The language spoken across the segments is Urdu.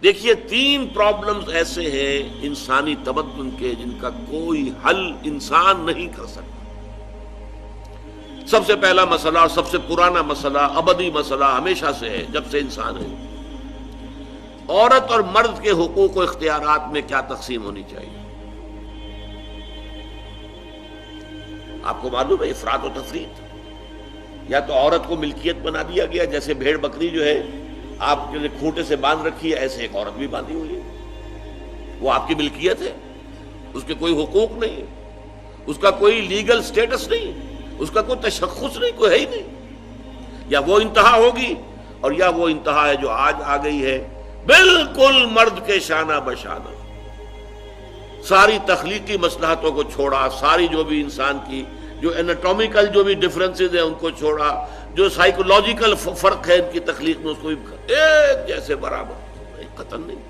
دیکھیے 3 پرابلمز ایسے ہیں انسانی تمدن کے جن کا کوئی حل انسان نہیں کر سکتا۔ سب سے پہلا مسئلہ اور سب سے پرانا مسئلہ، ابدی مسئلہ ہمیشہ سے ہے جب سے انسان ہے، عورت اور مرد کے حقوق و اختیارات میں کیا تقسیم ہونی چاہیے۔ آپ کو معلوم ہے افراط و تفریط، یا تو عورت کو ملکیت بنا دیا گیا، جیسے بھیڑ بکری جو ہے آپ کے کھوٹے سے باندھ رکھی ہے، ایسے ایک عورت بھی باندھی ہوئی ہے، وہ آپ کی ملکیت ہے، اس کے کوئی حقوق نہیں ہے، اس کا کوئی لیگل سٹیٹس نہیں، اس کا کوئی تشخص نہیں، کوئی ہے ہی نہیں۔ یا وہ انتہا ہوگی اور یا وہ انتہا ہے جو آج آ گئی ہے، بالکل مرد کے شانہ بشانہ، ساری تخلیقی مصلحتوں کو چھوڑا، ساری جو بھی انسان کی جو انیٹومیکل جو بھی ڈفرنسز ہیں ان کو چھوڑا، جو سائیکولوجیکل فرق ہے ان کی تخلیق میں اس کو بھی ایک جیسے برابر، قطعاً نہیں۔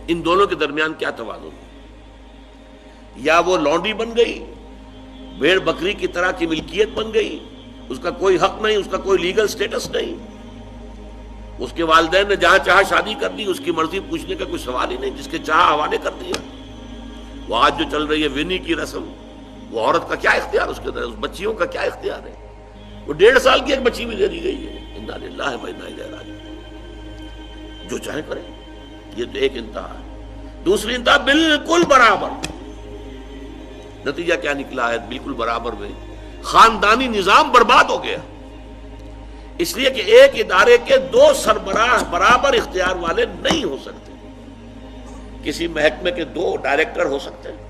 ان دونوں کے درمیان کیا توازن ہے؟ یا وہ لونڈی بن گئی، بھیڑ بکری کی طرح کی ملکیت بن گئی، اس کا کوئی حق نہیں، اس کا کوئی لیگل سٹیٹس نہیں، اس کے والدین نے جہاں چاہا شادی کر دی، اس کی مرضی پوچھنے کا کوئی سوال ہی نہیں، جس کے چاہا حوالے کر دیا۔ وہ آج جو چل رہی ہے ونی کی رسم، وہ عورت کا کیا اختیار، اس کے اندر اس بچیوں کا کیا اختیار ہے؟ وہ 1.5 سال کی ایک بچی بھی دے دی گئی ہے، انا للہ و انا الیہ راجعون، جو چاہے کریں۔ یہ تو ایک انتہا ہے۔ دوسری انتہا بالکل برابر، نتیجہ کیا نکلا ہے؟ بالکل برابر میں خاندانی نظام برباد ہو گیا، اس لیے کہ ایک ادارے کے 2 سربراہ برابر اختیار والے نہیں ہو سکتے۔ کسی محکمے کے 2 ڈائریکٹر ہو سکتے ہیں،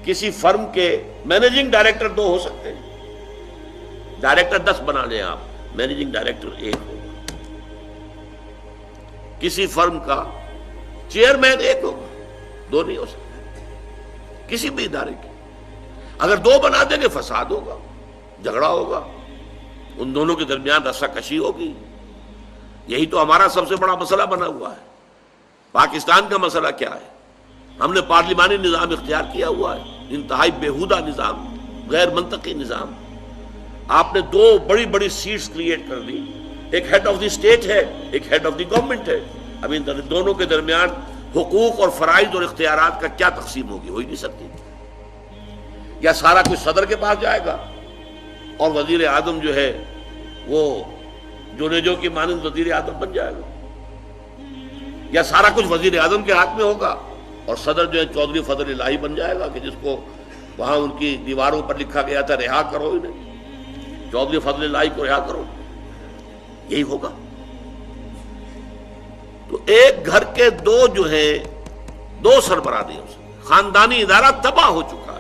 کسی فرم کے مینیجنگ ڈائریکٹر 2 ہو سکتے ہیں، ڈائریکٹر 10 بنا لیں آپ، مینیجنگ ڈائریکٹر 1 ہوگا، کسی فرم کا چیئرمین 1 ہوگا، 2 نہیں ہو سکتے کسی بھی ادارے کی۔ اگر 2 بنا دیں گے فساد ہوگا، جھگڑا ہوگا، ان دونوں کے درمیان رسا کشی ہوگی۔ یہی تو ہمارا سب سے بڑا مسئلہ بنا ہوا ہے۔ پاکستان کا مسئلہ کیا ہے؟ ہم نے پارلیمانی نظام اختیار کیا ہوا ہے، انتہائی بیہودہ نظام، غیر منطقی نظام۔ آپ نے 2 بڑی بڑی سیٹس کریٹ کر دی، ایک ہیڈ آف دی اسٹیٹ ہے، ایک ہیڈ آف دی گورنمنٹ ہے۔ اب ان دونوں کے درمیان حقوق اور فرائض اور اختیارات کا کیا تقسیم ہوگی؟ ہو ہی نہیں سکتی۔ یا سارا کچھ صدر کے پاس جائے گا اور وزیر اعظم جو ہے وہ جونیجو کی مانند وزیر اعظم بن جائے گا، یا سارا کچھ وزیر اعظم کے ہاتھ میں ہوگا اور صدر جو ہے چودھری فضل الہی بن جائے گا، کہ جس کو وہاں ان کی دیواروں پر لکھا گیا تھا رہا کرو انہیں، چودھری فضل الہی کو رہا کرو، یہی ہوگا۔ تو ایک گھر کے 2 جو ہیں 2 سربراہ نہیں ہو سکتے، خاندانی ادارہ تباہ ہو چکا ہے۔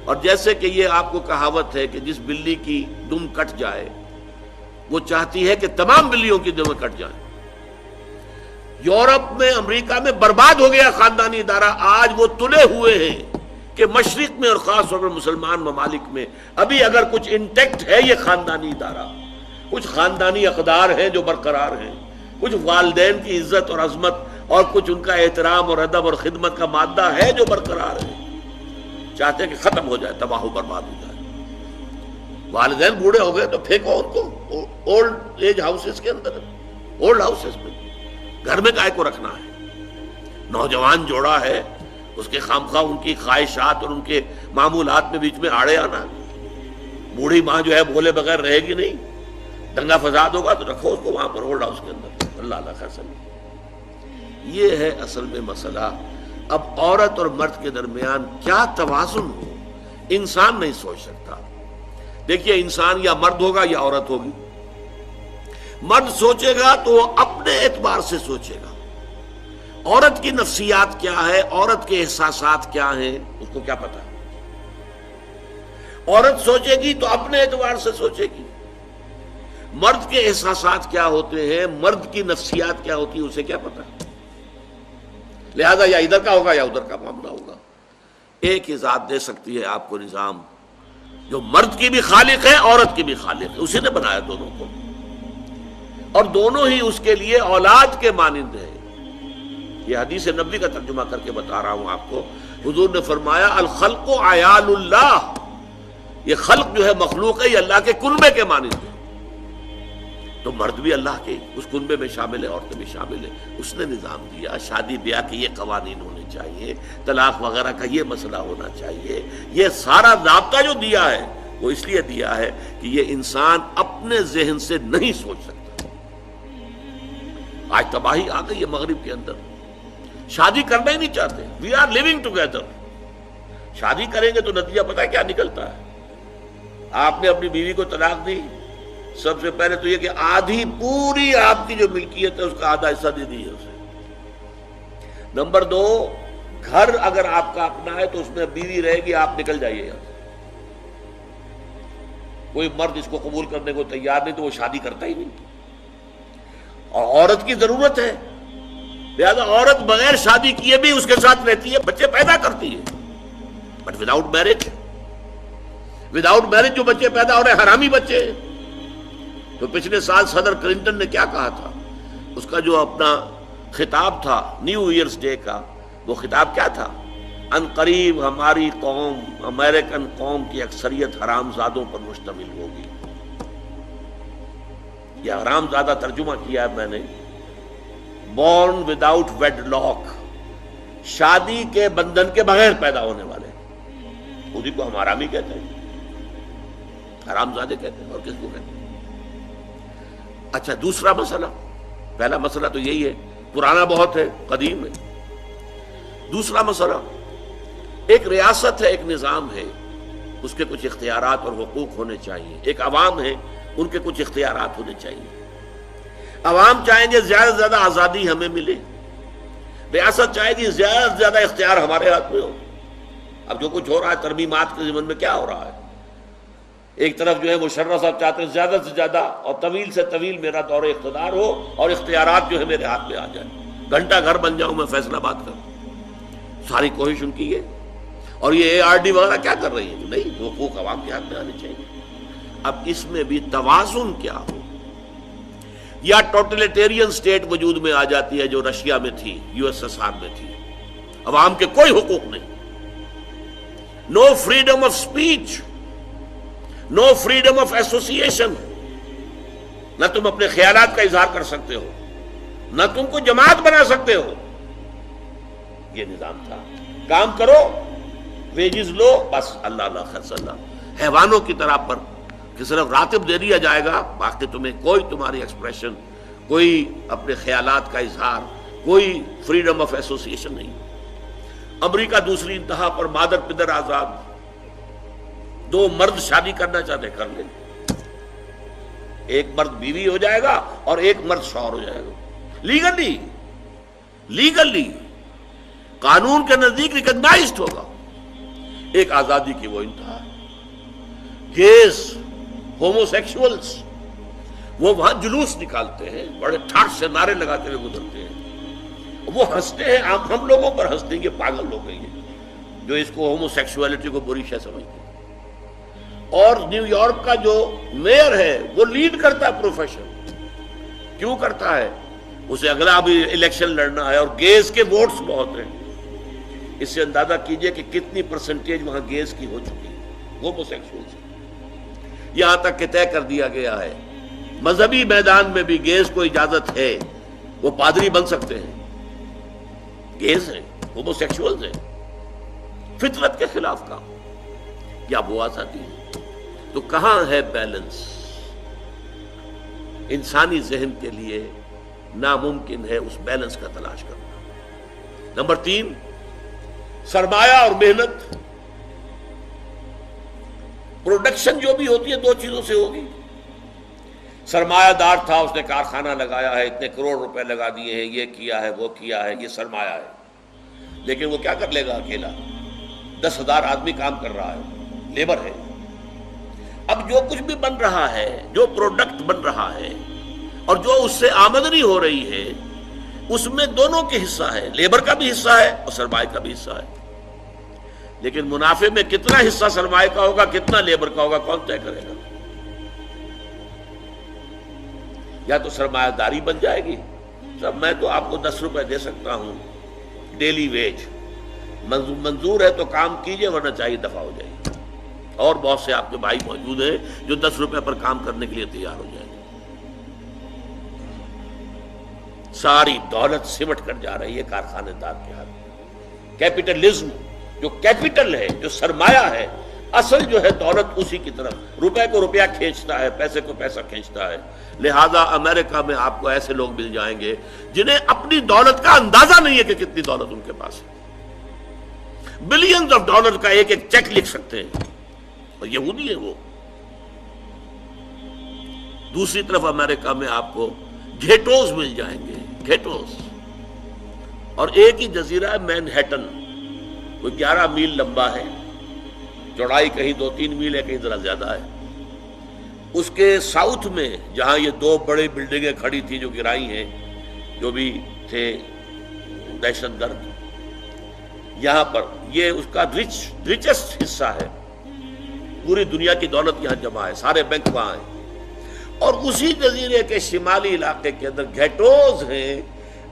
اور جیسے کہ یہ آپ کو کہاوت ہے کہ جس بلی کی دم کٹ جائے وہ چاہتی ہے کہ تمام بلیوں کی دمیں کٹ جائیں۔ یورپ میں، امریکہ میں برباد ہو گیا خاندانی ادارہ، آج وہ تلے ہوئے ہیں کہ مشرق میں اور خاص طور پر مسلمان ممالک میں ابھی اگر کچھ انٹیکٹ ہے یہ خاندانی ادارہ، کچھ خاندانی اقدار ہیں جو برقرار ہیں، کچھ والدین کی عزت اور عظمت اور کچھ ان کا احترام اور ادب اور خدمت کا مادہ ہے جو برقرار ہے۔ چاہتے ہیں کہ ختم ہو جائے، تباہ و برباد ہو جائے۔ والدین بوڑھے ہو گئے تو پھینکو ان کو اولڈ ایج ہاؤسز کے اندر، اولڈ ہاؤسز میں، گھر میں کائے کو رکھنا ہے؟ نوجوان جوڑا ہے، اس کے خامخواہ ان کی خواہشات اور ان کے معمولات میں بیچ میں آڑے آنا۔ بوڑھی ماں جو ہے بولے بغیر رہے گی نہیں، دنگا فساد ہوگا تو رکھو اس کو وہاں پر اولڈ ہاؤس کے اندر، اللہ اللہ خیر سمجھ۔ یہ ہے اصل میں مسئلہ۔ اب عورت اور مرد کے درمیان کیا توازن ہو، انسان نہیں سوچ سکتا۔ دیکھیے انسان یا مرد ہوگا یا عورت ہوگی۔ مرد سوچے گا تو وہ اپنے اعتبار سے سوچے گا، عورت کی نفسیات کیا ہے، عورت کے احساسات کیا ہیں، اس کو کیا پتا ہے۔ عورت سوچے گی تو اپنے اعتبار سے سوچے گی، مرد کے احساسات کیا ہوتے ہیں، مرد کی نفسیات کیا ہوتی ہے، اسے کیا پتا ہے۔ لہذا یا ادھر کا ہوگا یا ادھر کا معاملہ ہوگا۔ ایک ہی ذات دے سکتی ہے آپ کو نظام، جو مرد کی بھی خالق ہے عورت کی بھی خالق ہے، اسی نے بنایا دونوں کو، اور دونوں ہی اس کے لیے اولاد کے مانند ہیں۔ یہ حدیث نبوی کا ترجمہ کر کے بتا رہا ہوں آپ کو۔ حضور نے فرمایا الخلق عیال اللہ، یہ خلق جو ہے مخلوق ہے، یہ اللہ کے کلبے کے مانند ہے۔ تو مرد بھی اللہ کے اس کنبے میں شامل ہے، عورتیں بھی شامل ہیں. اس نے نظام دیا، شادی بیاہ کے یہ قوانین ہونے چاہیے، طلاق وغیرہ کا یہ مسئلہ ہونا چاہیے. یہ سارا ضابطہ جو دیا ہے وہ اس لیے دیا ہے کہ یہ انسان اپنے ذہن سے نہیں سوچ سکتا. آج تباہی آ گئی ہے مغرب کے اندر، شادی کرنا ہی نہیں چاہتے. We are living together. شادی کریں گے تو نتیجہ پتہ ہے کیا نکلتا ہے؟ آپ نے اپنی بیوی کو طلاق دی، سب سے پہلے تو یہ کہ آدھی پوری آپ کی جو ملکیت ہے اس کا آدھا حصہ دے دیے اسے. نمبر 2، گھر اگر آپ کا اپنا ہے تو اس میں بیوی رہے گی، آپ نکل جائیے یہاں سے. کوئی مرد اس کو قبول کرنے کو تیار نہیں تو وہ شادی کرتا ہی نہیں. اور عورت کی ضرورت ہے، لہذا عورت بغیر شادی کیے بھی اس کے ساتھ رہتی ہے، بچے پیدا کرتی ہے. بٹ وداؤٹ میرج جو بچے پیدا ہو رہے ہیں حرامی بچے. تو پچھلے سال صدر کلنٹن نے کیا کہا تھا؟ اس کا جو اپنا خطاب تھا نیو ایئرز ڈے کا، وہ خطاب کیا تھا؟ ان قریب ہماری قوم، امریکن قوم کی اکثریت حرام زادوں پر مشتمل ہوگی. یہ حرام زادہ ترجمہ کیا ہے میں نے، بورن وداؤٹ ویڈ لاک، شادی کے بندھن کے بغیر پیدا ہونے والے. اسی کو ہم حرامی کہتے ہیں، حرام زادے کہتے ہیں، اور کس کو کہتے ہیں؟ اچھا، دوسرا مسئلہ، پہلا مسئلہ تو یہی ہے، پرانا بہت ہے، قدیم ہے. دوسرا مسئلہ، ایک ریاست ہے، ایک نظام ہے، اس کے کچھ اختیارات اور حقوق ہونے چاہیے. ایک عوام ہے، ان کے کچھ اختیارات ہونے چاہیے. عوام چاہیں گے زیادہ سے زیادہ آزادی ہمیں ملے، ریاست چاہے گی زیادہ سے زیادہ اختیار ہمارے ہاتھ میں ہو. اب جو کچھ ہو رہا ہے ترمیمات کے ضمن میں کیا ہو رہا ہے؟ ایک طرف جو ہے مشرف صاحب چاہتے ہیں زیادہ سے زیادہ اور طویل سے طویل میرا دور اقتدار ہو اور اختیارات جو ہے میرے ہاتھ میں آ جائیں، گھنٹہ گھر بن جاؤں میں فیصلہ بات کروں. ساری کوشش ان کی ہے. اور یہ ARD وغیرہ کیا کر رہی ہے؟ نہیں، حقوق عوام کے ہاتھ میں آنے چاہیے. اب اس میں بھی توازن کیا ہو؟ یا ٹوٹلیٹیرین سٹیٹ وجود میں آ جاتی ہے جو رشیا میں تھی، USSR میں تھی، عوام کے کوئی حقوق نہیں، no freedom of speech, no freedom of association. نہ تم اپنے خیالات کا اظہار کر سکتے ہو، نہ تم کو جماعت بنا سکتے ہو. یہ نظام تھا. کام کرو، ویجز لو، بس اللہ اللہ خرص اللہ. حیوانوں کی طرح پر کہ صرف راتب دے دیا جائے گا، باقی تمہیں کوئی تمہاری ایکسپریشن، کوئی اپنے خیالات کا اظہار، کوئی فریڈم آف ایسوسیشن نہیں. امریکہ دوسری انتہا پر، مادر پدر آزاد. 2 مرد شادی کرنا چاہتے کر لیں، ایک مرد بیوی ہو جائے گا اور ایک مرد شوہر ہو جائے گا. لیگلی قانون کے نزدیک ریکگنائزڈ ہوگا. ایک آزادی کی وہ انتہا ہے. گیز، ہومو سیکشولز، وہ وہاں جلوس نکالتے ہیں، بڑے ٹھاٹ سے نعرے لگاتے ہوئے گزرتے ہیں. وہ ہنستے ہیں، ہم لوگوں پر ہنستے ہیں، یہ پاگل لوگ ہیں یہ جو اس کو ہومو سیکشولیٹی کو بری شے سمجھتے ہیں. اور نیو یارک کا جو میئر ہے وہ لیڈ کرتا ہے پروفیشن. کیوں کرتا ہے؟ اسے اگلا بھی الیکشن لڑنا ہے اور گیز کے ووٹس بہت ہیں. اس سے اندازہ کیجئے کہ کتنی پرسنٹیج وہاں گیز کی ہو چکی ہے، ہومو سیکشولز. یہاں تک کہ طے کر دیا گیا ہے مذہبی میدان میں بھی گیز کو اجازت ہے، وہ پادری بن سکتے ہیں. گیز ہیں، ہومو سیکشولز ہیں. فطرت کے خلاف کام، کیا وہ آزادی ہے؟ تو کہاں ہے بیلنس؟ انسانی ذہن کے لیے ناممکن ہے اس بیلنس کا تلاش کرنا. نمبر 3، سرمایہ اور محنت. پروڈکشن جو بھی ہوتی ہے 2 چیزوں سے ہوگی. سرمایہ دار تھا، اس نے کارخانہ لگایا ہے، اتنے کروڑ روپے لگا دیے ہیں، یہ کیا ہے، وہ کیا ہے، یہ سرمایہ ہے. لیکن وہ کیا کر لے گا اکیلا؟ 10,000 آدمی کام کر رہا ہے، لیبر ہے. اب جو کچھ بھی بن رہا ہے، جو پروڈکٹ بن رہا ہے اور جو اس سے آمدنی ہو رہی ہے، اس میں دونوں کے حصہ ہے، لیبر کا بھی حصہ ہے اور سرمایہ کا بھی حصہ ہے. لیکن منافع میں کتنا حصہ سرمایہ کا ہوگا، کتنا لیبر کا ہوگا، کون طے کرے گا؟ یا تو سرمایہ داری بن جائے گی، سب میں تو آپ کو 10 روپے دے سکتا ہوں ڈیلی ویج، منظور ہے تو کام کیجئے ورنہ چاہیے دفع ہو جائے گی. اور بہت سے آپ کے بھائی موجود ہیں جو 10 روپے پر کام کرنے کے لیے تیار ہو جائیں گے. ساری دولت سمٹ کر جا رہی ہے کارخانے دار کے ہاتھ۔ کیپٹلزم جو کیپٹل ہے، جو سرمایہ ہے، اصل جو ہے دولت اسی کی طرف، روپے کو روپیہ کھینچتا ہے، پیسے کو پیسہ کھینچتا ہے۔ لہذا امریکہ میں آپ کو ایسے لوگ مل جائیں گے جنہیں اپنی دولت کا اندازہ نہیں ہے کہ کتنی دولت ان کے پاس ہے، بلینز آف ڈالر کا ایک ایک چیک لکھ سکتے ہیں، اور یہودی ہیں وہ۔ دوسری طرف امریکہ میں آپ کو گھیٹوز مل جائیں گے، گھیٹوز، اور ایک ہی جزیرہ ہے مینہٹن، کوئی 11 میل لمبا ہے، چوڑائی کہیں 2-3 میل ہے، کہیں ذرا زیادہ ہے۔ اس کے ساؤتھ میں جہاں یہ 2 بڑے بلڈنگیں کھڑی تھی جو گرائی ہیں، جو بھی تھے دہشت گرد، یہاں پر یہ اس کا ریچسٹ حصہ ہے، پوری دنیا کی دولت یہاں جمع ہے، سارے بینک وہاں ہیں۔ اور اسی جزیرے کے شمالی علاقے کے اندر گھیٹوز ہیں،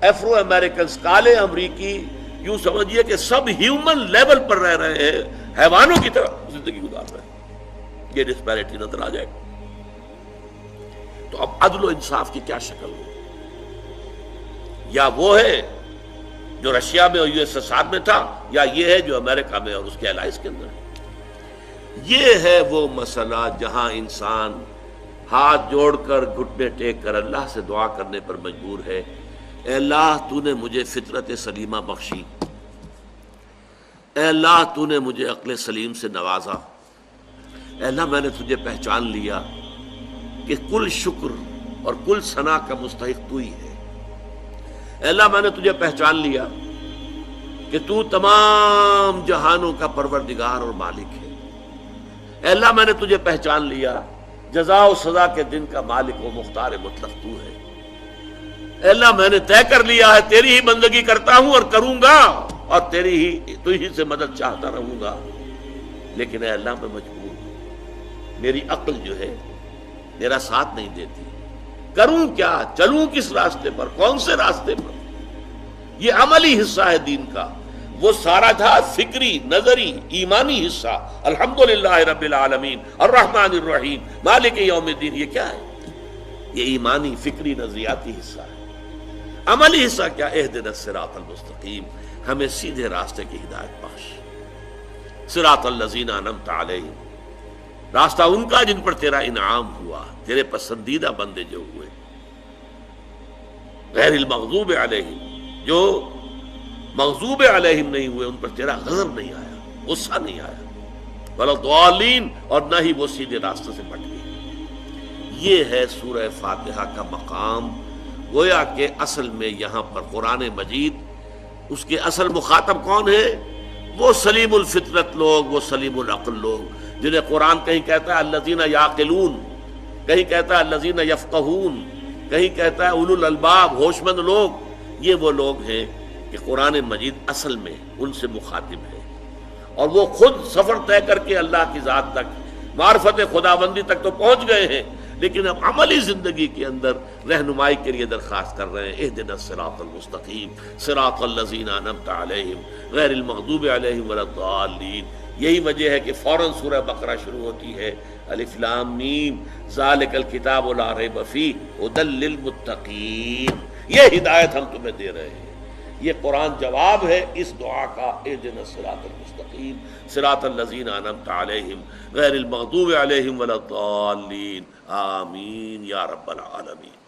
افرو امریکنز، کالے امریکی، یوں سمجھیے کہ سب ہیومن لیول پر رہ رہے ہیں، حیوانوں کی طرح زندگی گزار رہے ہیں۔ یہ ڈسپیرٹی نظر آ جائے گا۔ تو اب عدل و انصاف کی کیا شکل ہو؟ یا وہ ہے جو رشیا میں اور USSR میں تھا، یا یہ ہے جو امریکہ میں اور اس کے الائز کے اندر ہے۔ یہ ہے وہ مسئلہ جہاں انسان ہاتھ جوڑ کر، گھٹنے ٹیک کر اللہ سے دعا کرنے پر مجبور ہے، اے اللہ تو نے مجھے فطرت سلیمہ بخشی، اے اللہ تو نے مجھے عقل سلیم سے نوازا، اے اللہ میں نے تجھے پہچان لیا کہ کل شکر اور کل ثنا کا مستحق تو ہی ہے، اے اللہ میں نے تجھے پہچان لیا کہ تو تمام جہانوں کا پروردگار اور مالک ہے، اے اللہ میں نے تجھے پہچان لیا جزا و سزا کے دن کا مالک و مختار مطلق تو ہے، اے اللہ میں نے طے کر لیا ہے تیری ہی بندگی کرتا ہوں اور کروں گا، اور تو ہی سے مدد چاہتا رہوں گا، لیکن اے اللہ میں مجبور ہوں، میری عقل جو ہے میرا ساتھ نہیں دیتی، کروں کیا، چلوں کس راستے پر، کون سے راستے پر؟ یہ عملی حصہ ہے دین کا، وہ سارا تھا فکری، نظری، ایمانی حصہ، الحمدللہ رب العالمین الرحمن الرحیم مالک یوم الدین، یہ کیا ہے؟ یہ ایمانی، فکری، نظریاتی حصہ ہے۔ عملی حصہ کیا؟ اہدنا الصراط المستقیم، ہمیں سیدھے راستے کی ہدایت بخش، صراط الذین انعمت علیہم، راستہ ان کا جن پر تیرا انعام ہوا، تیرے پسندیدہ بندے جو ہوئے، غیر المغضوب علیہم، جو مغضوب علیہم نہیں ہوئے، ان پر تیرا غضب نہیں آیا، غصہ نہیں آیا، ولا الضالین، اور نہ ہی وہ سیدھے راستے سے بٹ گئے۔ یہ ہے سورہ فاتحہ کا مقام۔ گویا کہ اصل میں یہاں پر قرآن مجید، اس کے اصل مخاطب کون ہے؟ وہ سلیم الفطرت لوگ، وہ سلیم العقل لوگ، جنہیں قرآن کہیں کہتا ہے الذین یعقلون، کہیں کہتا ہے الذین یفقہون، کہیں کہتا ہے اولو الالباب، ہوش مند لوگ۔ یہ وہ لوگ ہیں کہ قرآن مجید اصل میں ان سے مخاطب ہے، اور وہ خود سفر طے کر کے اللہ کی ذات تک، معرفت خداوندی تک تو پہنچ گئے ہیں، لیکن اب عملی زندگی کے اندر رہنمائی کے لیے درخواست کر رہے ہیں، اہدنا الصراط المستقیم صراط الذین انعمت علیہم غیر المغضوب علیہم ولا الضالین۔ یہی وجہ ہے کہ فوراً سورہ بقرہ شروع ہوتی ہے، الف لام میم ذالک الکتاب لا ریب فیہ ھدی للمتقین، یہ ہدایت ہم تمہیں دے رہے ہیں۔ یہ قرآن جواب ہے اس دعا کا، اہدنا الصراط المستقیم صراط الذین انعمت علیہم غیر المغضوب علیہم ولا الضالین، آمین یا رب العالمین۔